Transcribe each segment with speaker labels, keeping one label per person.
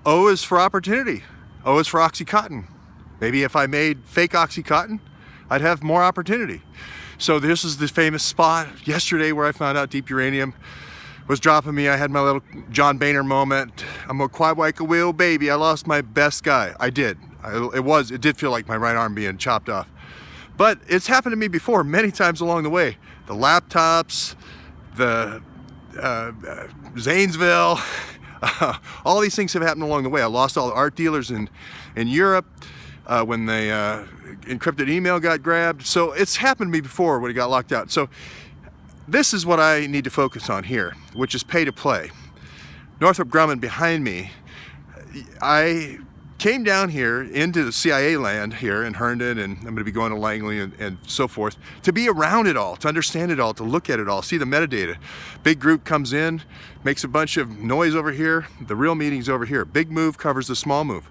Speaker 1: O is for opportunity. O is for Oxycontin. Maybe if I made fake Oxycontin, I'd have more opportunity. So this is the famous spot yesterday where I found out deep uranium was dropping me. I had my little John Boehner moment. I'm a quiet like a whale baby. I lost my best guy. I did. It did feel like my right arm being chopped off. But it's happened to me before, many times along the way. The laptops, the Zanesville, all these things have happened along the way. I lost all the art dealers in Europe when the encrypted email got grabbed. So it's happened to me before when it got locked out. So this is what I need to focus on here, which is pay to play. Northrop Grumman behind me. I came down here into the CIA land here in Herndon, and I'm going to be going to Langley and so forth, to be around it all, to understand it all, to look at it all, see the metadata. Big group comes in, makes a bunch of noise over here, the real meeting's over here. Big move covers the small move.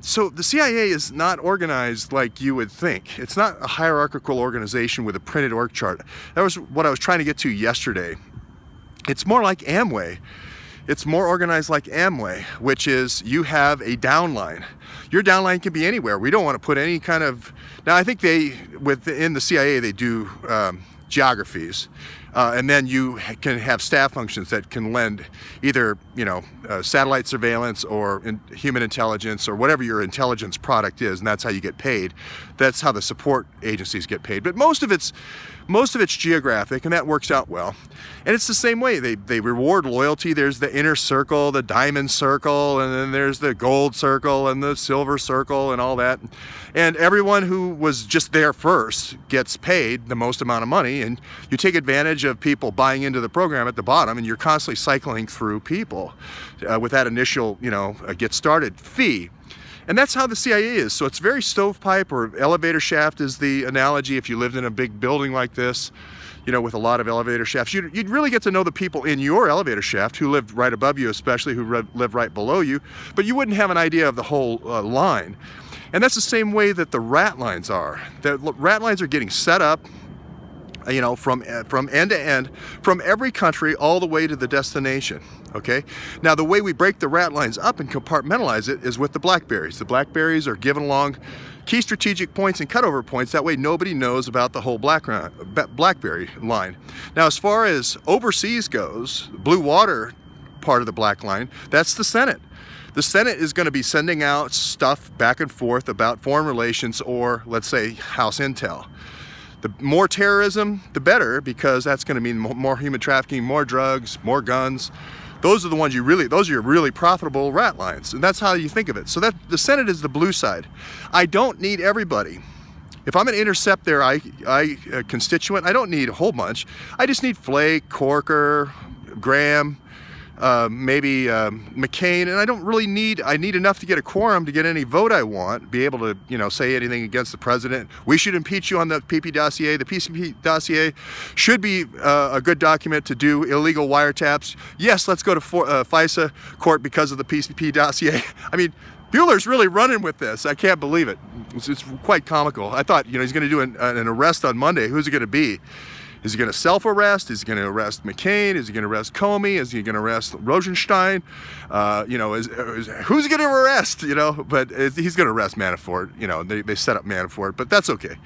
Speaker 1: So the CIA is not organized like you would think. It's not a hierarchical organization with a printed org chart. That was what I was trying to get to yesterday. It's more like Amway. It's more organized like Amway, which is you have a downline. Your downline can be anywhere. We don't want to put any kind of, now I think within the CIA, they do geographies. And then you can have staff functions that can lend either, satellite surveillance or human intelligence or whatever your intelligence product is, and that's how you get paid. That's how the support agencies get paid. But most of it's geographic, and that works out well. And it's the same way. They reward loyalty. There's the inner circle, the diamond circle, and then there's the gold circle and the silver circle and all that. And everyone who was just there first gets paid the most amount of money, and you take advantage of people buying into the program at the bottom, and you're constantly cycling through people with that initial, get started fee. And that's how the CIA is. So it's very stovepipe, or elevator shaft is the analogy. If you lived in a big building like this, with a lot of elevator shafts, you'd really get to know the people in your elevator shaft who lived right above you, especially who lived right below you, but you wouldn't have an idea of the whole line. And that's the same way that the rat lines are. The rat lines are getting set up, from end to end, from every country all the way to the destination. Okay. Now the way we break the rat lines up and compartmentalize it is with the blackberries. The blackberries are given along key strategic points and cutover points. That way nobody knows about the whole blackberry line. Now, as far as overseas goes, blue water part of the black line, that's the Senate. The Senate is going to be sending out stuff back and forth about foreign relations, or let's say House Intel. The more terrorism, the better, because that's going to mean more human trafficking, more drugs, more guns. Those are the ones those are your really profitable rat lines. And that's how you think of it. So that the Senate is the blue side. I don't need everybody. If I'm going to intercept their constituent, I don't need a whole bunch. I just need Flake, Corker, Graham, maybe McCain, and I don't really I need enough to get a quorum to get any vote I want, be able to, say anything against the president. We should impeach you on the PP dossier. The PP dossier should be a good document to do illegal wiretaps. Yes, let's go to FISA court because of the PP dossier. I mean, Bueller's really running with this. I can't believe it. It's quite comical. I thought, he's going to do an arrest on Monday. Who's it going to be? Is he going to self-arrest? Is he going to arrest McCain? Is he going to arrest Comey? Is he going to arrest Rosenstein? Who's he going to arrest? But he's going to arrest Manafort. They set up Manafort, but that's okay.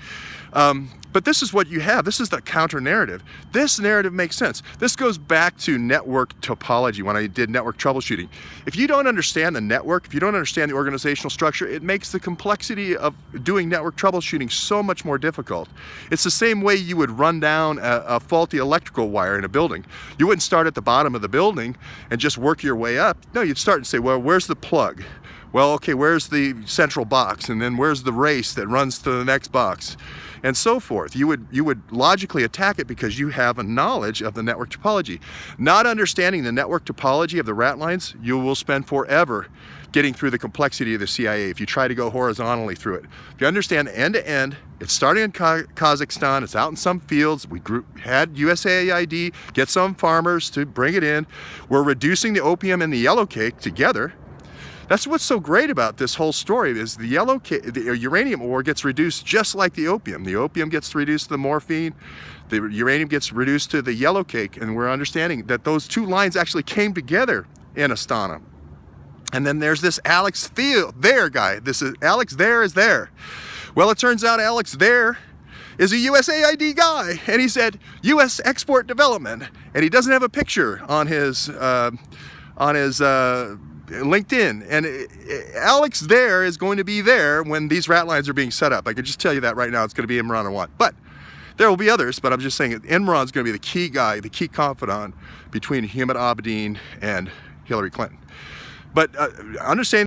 Speaker 1: But this is what you have. This is the counter narrative. This narrative makes sense. This goes back to network topology when I did network troubleshooting. If you don't understand the network, if you don't understand the organizational structure, it makes the complexity of doing network troubleshooting so much more difficult. It's the same way you would run down a faulty electrical wire in a building. You wouldn't start at the bottom of the building and just work your way up. No, you'd start and say, well, where's the plug? Well, okay, where's the central box? And then where's the race that runs to the next box? And so forth. You would logically attack it because you have a knowledge of the network topology. Not understanding the network topology of the rat lines, you will spend forever getting through the complexity of the CIA if you try to go horizontally through it. If you understand end to end, it's starting in Kazakhstan, it's out in some fields. We had USAID get some farmers to bring it in. We're reducing the opium and the yellow cake together. That's what's so great about this whole story is the uranium ore gets reduced just like the opium. The opium gets reduced to the morphine. The uranium gets reduced to the yellow cake. And we're understanding that those two lines actually came together in Astana. And then there's this Alex there guy. This is Alex there is there. Well, it turns out Alex there is a USAID guy, and he said U.S. export development, and he doesn't have a picture on his LinkedIn. And Alex there is going to be there when these rat lines are being set up. I can just tell you that right now. It's going to be Imran Awan, but there will be others. But I'm just saying Imran's going to be the key guy, the key confidant between Huma Abedin and Hillary Clinton. But understand